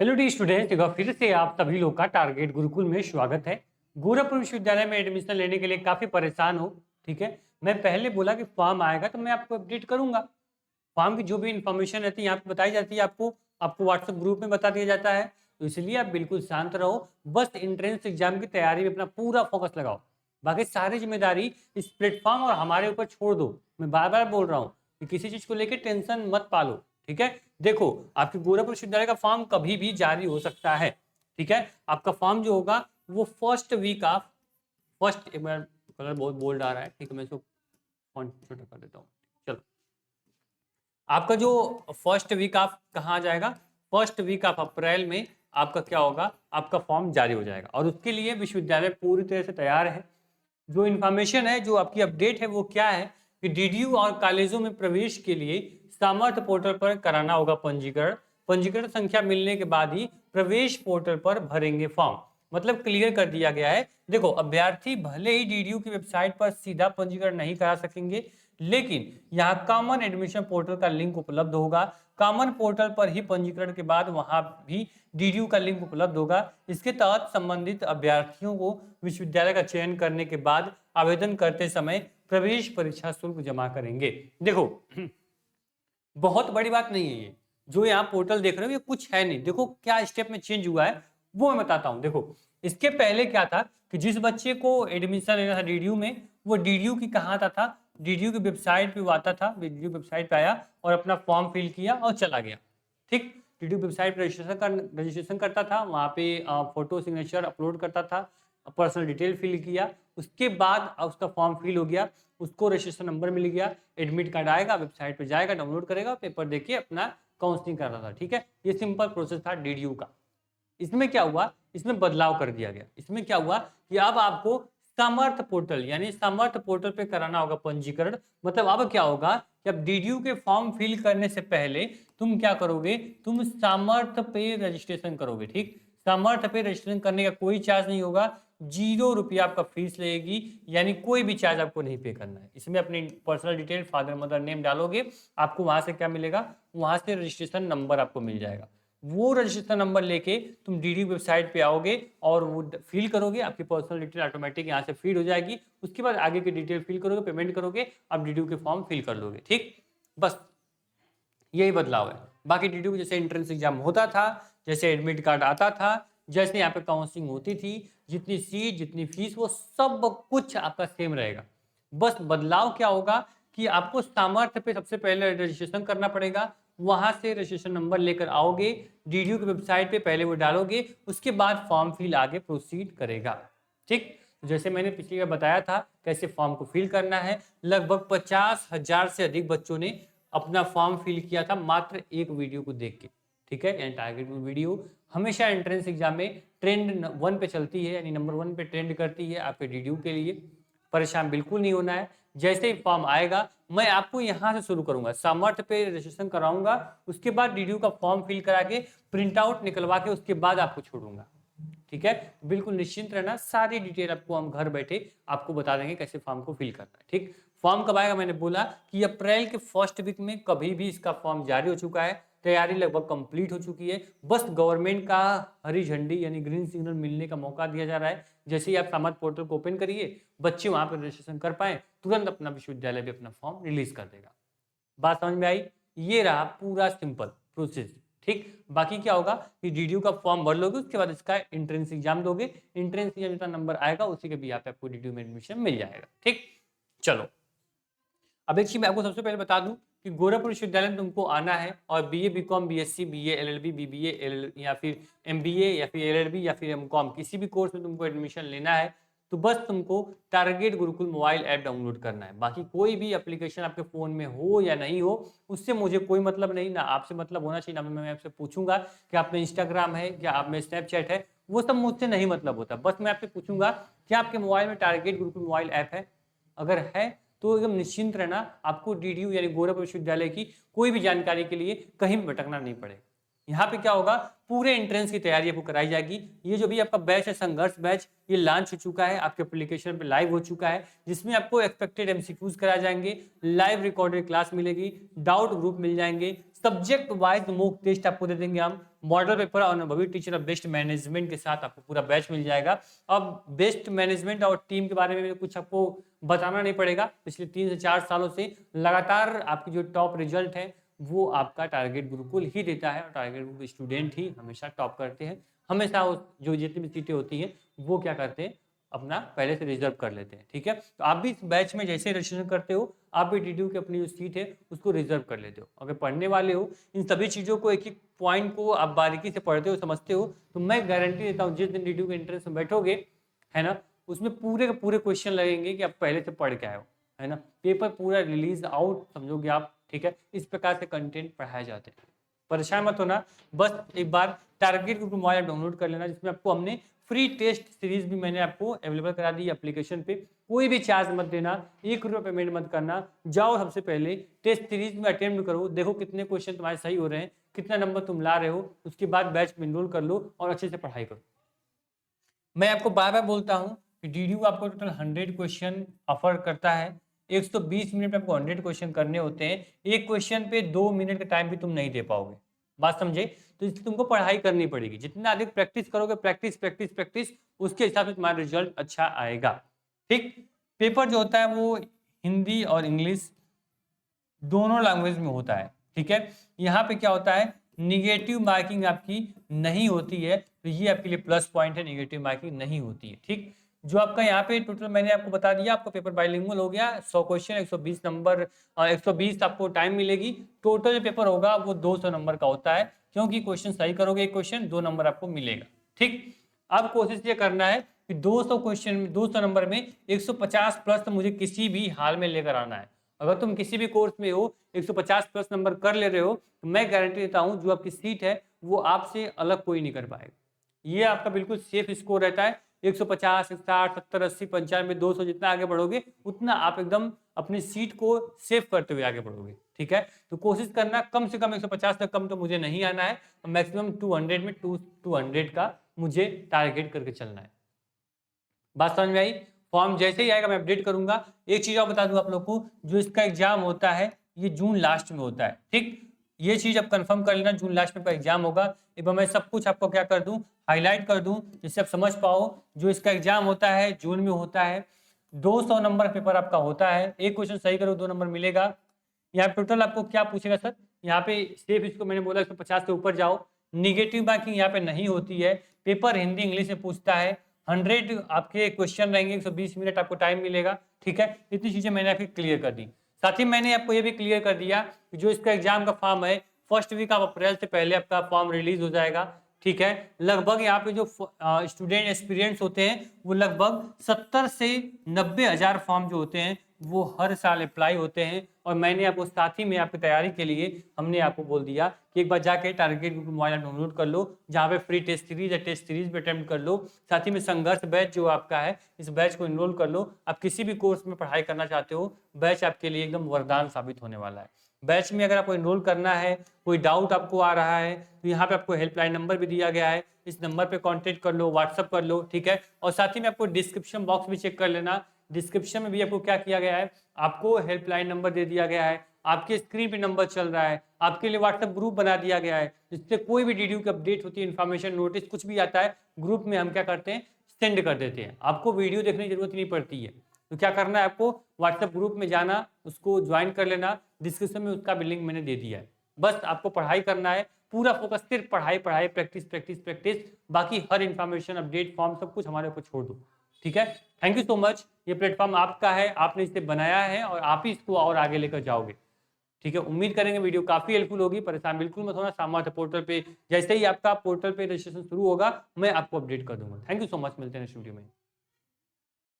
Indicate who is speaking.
Speaker 1: Hello D students, एक बार फिर से आप सभी लोग का टारगेट गुरुकुल में स्वागत है। गोरखपुर विश्वविद्यालय में एडमिशन लेने के लिए काफी परेशान हो। ठीक है, मैं पहले बोला कि फॉर्म आएगा तो मैं आपको अपडेट करूंगा। फॉर्म की जो भी इंफॉर्मेशन रहती है यहाँ पे बताई जाती है, आपको आपको व्हाट्सएप ग्रुप में बता दिया जाता है। तो इसलिए आप बिल्कुल शांत रहो, बस एंट्रेंस एग्जाम की तैयारी में अपना पूरा फोकस लगाओ। बाकी सारी जिम्मेदारी इस प्लेटफॉर्म और हमारे ऊपर छोड़ दो। मैं बार बार बोल रहा हूँ कि किसी चीज को लेकर टेंशन मत पालो। ठीक है, देखो, आपके गोरखपुर विश्वविद्यालय का फॉर्म कभी भी जारी हो सकता है। ठीक है, आपका फॉर्म जो होगा वो फर्स्ट वीक ऑफ फर्स्ट, एक बार कलर बहुत बोल्ड आ रहा है, ठीक है, मैं इसको फॉन्ट छोटा कर देता हूँ। चलो, आपका जो फर्स्ट वीक ऑफ कहाँ जाएगा, फर्स्ट वीक ऑफ अप्रैल में आपका क्या होगा, आपका फॉर्म जारी हो जाएगा और उसके लिए विश्वविद्यालय पूरी तरह से तैयार है। जो इन्फॉर्मेशन है, जो आपकी अपडेट है वो क्या है कि डीडीयू और कॉलेजों में प्रवेश के लिए सामर्थ्य पोर्टल पर कराना होगा पंजीकरण। पंजीकरण संख्या मिलने के बाद ही प्रवेश पोर्टल पर भरेंगे फॉर्म। मतलब क्लियर कर दिया गया है। देखो, अभ्यर्थी भले ही डीडीयू की वेबसाइट पर सीधा पंजीकरण नहीं करा सकेंगे, लेकिन यहाँ कॉमन एडमिशन पोर्टल का लिंक उपलब्ध होगा। कॉमन पोर्टल पर ही पंजीकरण के बाद वहां भी डीडीयू का लिंक उपलब्ध होगा। इसके तहत संबंधित अभ्यर्थियों को विश्वविद्यालय का चयन करने के बाद आवेदन करते समय प्रवेश परीक्षा शुल्क जमा करेंगे। देखो, बहुत बड़ी बात नहीं है ये, जो यहाँ पोर्टल देख रहे हो ये कुछ है नहीं। देखो क्या स्टेप में चेंज हुआ है वो मैं बताता हूँ। देखो, इसके पहले क्या था कि जिस बच्चे को एडमिशन लेना था डीडीयू में, वो डीडीयू की कहाँ आता था, डीडीयू की वेबसाइट पे वो आता था, डीडीयू वेबसाइट पे आया और अपना फॉर्म फिल किया और चला गया। ठीक, डीडीयू वेबसाइट पर रजिस्ट्रेशन करता था, वहाँ पे फोटो सिग्नेचर अपलोड करता था, पर्सनल डिटेल फिल किया, उसके बाद उसका फॉर्म फिल हो गया, उसको रजिस्ट्रेशन नंबर मिल गया, एडमिट कार्ड आएगा, वेबसाइट पे जाएगा, डाउनलोड करेगा, पेपर देके अपना काउंसलिंग कर रहा था। ठीक है, ये सिंपल प्रोसेस था डीडीयू का। इसमें क्या हुआ, इसमें बदलाव कर दिया गया। इसमें क्या हुआ कि अब आपको सामर्थ पोर्टल यानी सामर्थ पोर्टल पे कराना होगा पंजीकरण। मतलब अब क्या होगा कि अब डीडीयू के फॉर्म फिल करने से पहले तुम क्या करोगे, तुम सामर्थ पे रजिस्ट्रेशन करोगे। ठीक, सामर्थ पे रजिस्ट्रेशन करने का कोई चार्ज नहीं होगा, 0 रुपया आपका फीस लगेगी, यानी कोई भी चार्ज आपको नहीं पे करना है। इसमें अपनी personal detail, father mother name डालोगे, आपको वहां से क्या मिलेगा, वहां से रजिस्ट्रेशन नंबर आपको मिल जाएगा। वो रजिस्ट्रेशन नंबर लेके तुम डीडी वेबसाइट पे आओगे और वो फिल करोगे, आपकी पर्सनल डिटेल ऑटोमेटिक यहाँ से फीड हो जाएगी। उसके बाद आगे की डिटेल फिल करोगे, पेमेंट करोगे, आप डीडी के फॉर्म फिल कर लोगे। ठीक, बस यही बदलाव है। बाकी डीडी जैसे एंट्रेंस एग्जाम होता था, जैसे एडमिट कार्ड आता था, जैसे यहाँ पे काउंसलिंग होती थी, जितनी सीट जितनी फीस वो सब कुछ आपका सेम रहेगा। बस बदलाव क्या होगा कि आपको सामर्थ्य पे सबसे पहले रजिस्ट्रेशन करना पड़ेगा, वहां से रजिस्ट्रेशन नंबर लेकर आओगे, डीडीयू की वेबसाइट पे पहले वो डालोगे, उसके बाद फॉर्म फिल आगे प्रोसीड करेगा। ठीक, जैसे मैंने पिछली बार बताया था कैसे फॉर्म को फिल करना है, लगभग 50,000 से अधिक बच्चों ने अपना फॉर्म फिल किया था मात्र एक वीडियो को देख के। ठीक है, यानी टारगेट वीडियो हमेशा एंट्रेंस एग्जाम में ट्रेंड 1 पे चलती है, यानी नंबर 1 पे ट्रेंड करती है आपके डीडीयू के लिए। परेशान बिल्कुल नहीं होना है। जैसे ही फॉर्म आएगा मैं आपको यहाँ से शुरू करूंगा, सामर्थ्य पे रजिस्ट्रेशन कराऊंगा, उसके बाद डीडीयू का फॉर्म फिल करा के प्रिंट आउट निकलवा के उसके बाद आपको छोड़ूंगा। ठीक है, बिल्कुल निश्चिंत रहना, सारी डिटेल आपको हम घर बैठे आपको बता देंगे कैसे फॉर्म को फिल करना है। ठीक, फॉर्म कब आएगा, मैंने बोला कि अप्रैल के फर्स्ट वीक में कभी भी इसका फॉर्म जारी हो चुका है, तैयारी लगभग कंप्लीट हो चुकी है। बस गवर्नमेंट का हरी झंडी यानी ग्रीन सिग्नल मिलने का मौका दिया जा रहा है। जैसे ही आप सामर्थ पोर्टल को ओपन करिए, बच्चे वहां पर रजिस्ट्रेशन कर पाए, तुरंत अपना विश्वविद्यालय भी अपना फॉर्म रिलीज कर देगा। बात समझ में आई, ये रहा पूरा सिंपल प्रोसेस। ठीक, बाकी क्या होगा कि डीडीयू का फॉर्म भर लोगे, उसके बाद इसका एंट्रेंस एग्जाम दोगे, एंट्रेंस एग्जाम जितना नंबर आएगा उसी के भी यहाँ पे आपको डीडीयू में एडमिशन मिल जाएगा। ठीक, चलो, अब एक चीज मैं आपको सबसे पहले बता दूं कि गोरखपुर विश्वविद्यालय में तुमको आना है और BA BCom BSc BA LLB BBA L या फिर एमबीए या फिर एलएलबी या फिर एमकॉम किसी भी कोर्स में तुमको एडमिशन लेना है, तो बस तुमको target Gurukul mobile app download करना है। बाकी कोई भी एप्लीकेशन आपके फोन में हो या नहीं हो उससे मुझे कोई मतलब नहीं, ना आपसे मतलब होना चाहिए, ना मैं आपसे पूछूंगा कि आप में इंस्टाग्राम है क्या, आप में स्नैपचैट है, वो सब मुझसे नहीं मतलब होता। बस मैं आपसे पूछूंगा कि आपके मोबाइल में टारगेट गुरुकुल मोबाइल ऐप है, अगर है तो एकदम निश्चिंत रहना, आपको डीडीयू यानी गोरखपुर विश्वविद्यालय की कोई भी जानकारी के लिए कहीं भी भटकना नहीं पड़ेगा। यहाँ पे क्या होगा, पूरे एंट्रेंस की तैयारी आपको कराई जाएगी। ये जो भी आपका बैच है संघर्ष बैच, ये लॉन्च हो चुका है, आपके एप्लीकेशन पे लाइव हो चुका है, जिसमें आपको एक्सपेक्टेड एमसीक्यूज कराए जाएंगे, लाइव रिकॉर्डेड क्लास मिलेगी, डाउट ग्रुप मिल जाएंगे, सब्जेक्ट वाइज मॉक टेस्ट आपको दे देंगे हम, मॉडल पेपर और अनुभवी टीचर और बेस्ट मैनेजमेंट के साथ आपको पूरा बैच मिल जाएगा। अब बेस्ट मैनेजमेंट और टीम के बारे में कुछ आपको बताना नहीं पड़ेगा, पिछले 3 से 4 सालों से लगातार आपकी जो टॉप रिजल्ट है वो आपका टारगेट गुरुकुल ही देता है, और टारगेट गुरुकुल स्टूडेंट ही हमेशा टॉप करते हैं, हमेशा जो जितनी भी सीटें होती हैं वो क्या करते हैं, अपना पहले से रिजर्व कर लेते हैं। ठीक है, तो आप भी इस बैच में जैसे रजिस्ट्रेशन करते हो, आप भी डीडीयू की अपनी जो सीट है उसको रिजर्व कर लेते हो। अगर पढ़ने वाले हो, इन सभी चीज़ों को, एक एक पॉइंट को आप बारीकी से पढ़ते हो, समझते हो, तो मैं गारंटी देता हूँ जिस दिन डीडीयू के एंट्रेंस में बैठोगे, है ना, उसमें पूरे के पूरे क्वेश्चन लगेंगे कि आप पहले से पढ़ के आए हो, है ना, पेपर पूरा रिलीज आउट समझोगे आप। ठीक है, इस प्रकार से कंटेंट पढ़ाए जाते हैं, परेशान मत होना, बस एक बार टारगेट गुरुकुल मोबाइल डाउनलोड कर लेना, जिसमें आपको हमने फ्री टेस्ट सीरीज भी मैंने आपको अवेलेबल करा दी एप्लीकेशन पे। कोई भी चार्ज मत देना, 1 रुपये पेमेंट मत करना, जाओ सबसे पहले टेस्ट सीरीज में अटेम्प्ट करो, देखो कितने क्वेश्चन तुम्हारे सही हो रहे हैं, कितना नंबर तुम ला रहे हो, उसके बाद बैच में इनरोल कर लो और अच्छे से पढ़ाई करो। मैं आपको बार बार बोलता हूँ कि डीडीयू आपको टोटल 100 क्वेश्चन ऑफर करता है, 120 मिनट में आपको 100 क्वेश्चन करने होते हैं, एक क्वेश्चन पे 2 मिनट का टाइम भी तुम नहीं दे पाओगे, बात समझे, तो इसलिए तुमको पढ़ाई करनी पड़ेगी, जितना अधिक प्रैक्टिस करोगे, प्रैक्टिस प्रैक्टिस प्रैक्टिस, उसके हिसाब से तुम्हारा रिजल्ट अच्छा आएगा। ठीक, पेपर जो होता है वो हिंदी और इंग्लिश दोनों लैंग्वेज में होता है। ठीक है, यहाँ पे क्या होता है, निगेटिव मार्किंग आपकी नहीं होती है, तो ये आपके लिए प्लस पॉइंट है, निगेटिव मार्किंग नहीं होती है। ठीक, जो आपका यहाँ पे टोटल मैंने आपको बता दिया, आपका पेपर बाइलिंगुअल हो गया, 100 क्वेश्चन 120 नंबर, 120 आपको टाइम मिलेगी, टोटल जो पेपर होगा वो 200 नंबर का होता है, क्योंकि क्वेश्चन सही करोगे एक क्वेश्चन 2 नंबर आपको मिलेगा। ठीक, अब कोशिश ये करना है कि 200 क्वेश्चन में 200 नंबर में 150 प्लस तो मुझे किसी भी हाल में लेकर आना है। अगर तुम किसी भी कोर्स में हो 150 प्लस नंबर कर ले रहे हो, तो मैं गारंटी देता हूं जो आपकी सीट है वो आपसे अलग कोई नहीं कर पाएगा, ये आपका बिल्कुल सेफ स्कोर रहता है। 150, 60, 70, 80, 95, 200 जितना आगे बढ़ोगे उतना आप एकदम अपनी सीट को सेव करते हुए आगे बढ़ोगे। ठीक है, तो कोशिश करना कम से कम 150 तक, कम तो मुझे नहीं आना है, मैक्सिमम 200 में 200 का मुझे टारगेट करके चलना है। बात समझ में आई? फॉर्म जैसे ही आएगा मैं अपडेट करूंगा। एक चीज और बता दूं आप लोग को, जो इसका एग्जाम होता है ये जून लास्ट में होता है। ठीक, ये चीज आप कंफर्म कर लेना, जून लास्ट में एग्जाम होगा। एक बार मैं सब कुछ आपको क्या कर दूं, हाईलाइट कर दूं, जिससे आप समझ पाओ। जो इसका एग्जाम होता है जून में होता है, 200 नंबर पेपर आपका होता है, एक क्वेश्चन सही करो 2 नंबर मिलेगा। यहाँ टोटल आपको क्या पूछेगा सर, यहाँ पे सिर्फ इसको मैंने बोला 150 से ऊपर जाओ, निगेटिव मार्किंग यहाँ पे नहीं होती है, पेपर हिंदी इंग्लिश में पूछता है, 100 आपके क्वेश्चन रहेंगे, 120 मिनट आपको टाइम मिलेगा। ठीक है, इतनी चीजें मैंने आपकी क्लियर कर दी। साथ ही मैंने आपको ये भी क्लियर कर दिया कि जो इसका एग्जाम का फॉर्म है फर्स्ट वीक ऑफ अप्रैल से पहले आपका फॉर्म रिलीज हो जाएगा। ठीक है, लगभग यहाँ पे जो स्टूडेंट एक्सपीरियंस होते हैं वो लगभग 70 से 90 हज़ार फॉर्म जो होते हैं वो हर साल अप्लाई होते हैं। और मैंने आपको साथ ही में आपकी तैयारी के लिए हमने आपको बोल दिया कि एक बार जाके टारगेट गुरुकुल मोबाइल डाउनलोड कर लो, जहाँ पे फ्री टेस्ट सीरीज या टेस्ट सीरीज पे अटेम्प्ट कर लो। साथ ही में संघर्ष बैच जो आपका है, इस बैच को इनरोल कर लो। आप किसी भी कोर्स में पढ़ाई करना चाहते हो, बैच आपके लिए एकदम वरदान साबित होने वाला है। बैच में अगर आपको इनरोल करना है, कोई डाउट आपको आ रहा है, तो यहाँ पे आपको हेल्पलाइन नंबर भी दिया गया है, इस नंबर पे कांटेक्ट कर लो, व्हाट्सअप कर लो। ठीक है, और साथ ही में आपको डिस्क्रिप्शन बॉक्स भी चेक कर लेना, डिस्क्रिप्शन में भी आपको क्या किया गया है, आपको हेल्पलाइन नंबर दे दिया गया है, आपके स्क्रीन पे नंबर चल रहा है, आपके लिए व्हाट्सएप ग्रुप बना दिया गया है, जिससे कोई भी डीडीयू की अपडेट होती है, इन्फॉर्मेशन, नोटिस कुछ भी आता है, ग्रुप में हम क्या करते हैं, सेंड कर देते हैं। आपको वीडियो देखने की जरूरत नहीं पड़ती है। तो क्या करना है, आपको व्हाट्सएप ग्रुप में जाना, उसको ज्वाइन कर लेना, डिस्क्रिप्शन में उसका भी लिंक मैंने दे दिया है। बस आपको पढ़ाई करना है, पूरा फोकस सिर्फ पढ़ाई पढ़ाई, प्रैक्टिस प्रैक्टिस प्रैक्टिस, बाकी हर इन्फॉर्मेशन, अपडेट, फॉर्म सब कुछ हमारे ऊपर छोड़ दो। ठीक है, थैंक यू सो मच। ये प्लेटफॉर्म आपका है, आपने इसे बनाया है और आप ही इसको और आगे लेकर जाओगे। ठीक है, उम्मीद करेंगे वीडियो काफी हेल्पफुल होगी। परेशान बिल्कुल मत होना, सामर्थ्य पोर्टल पे जैसे ही आपका पोर्टल पे रजिस्ट्रेशन शुरू होगा मैं आपको अपडेट कर दूंगा। थैंक यू सो मच, मिलते हैं नेक्स्ट वीडियो में।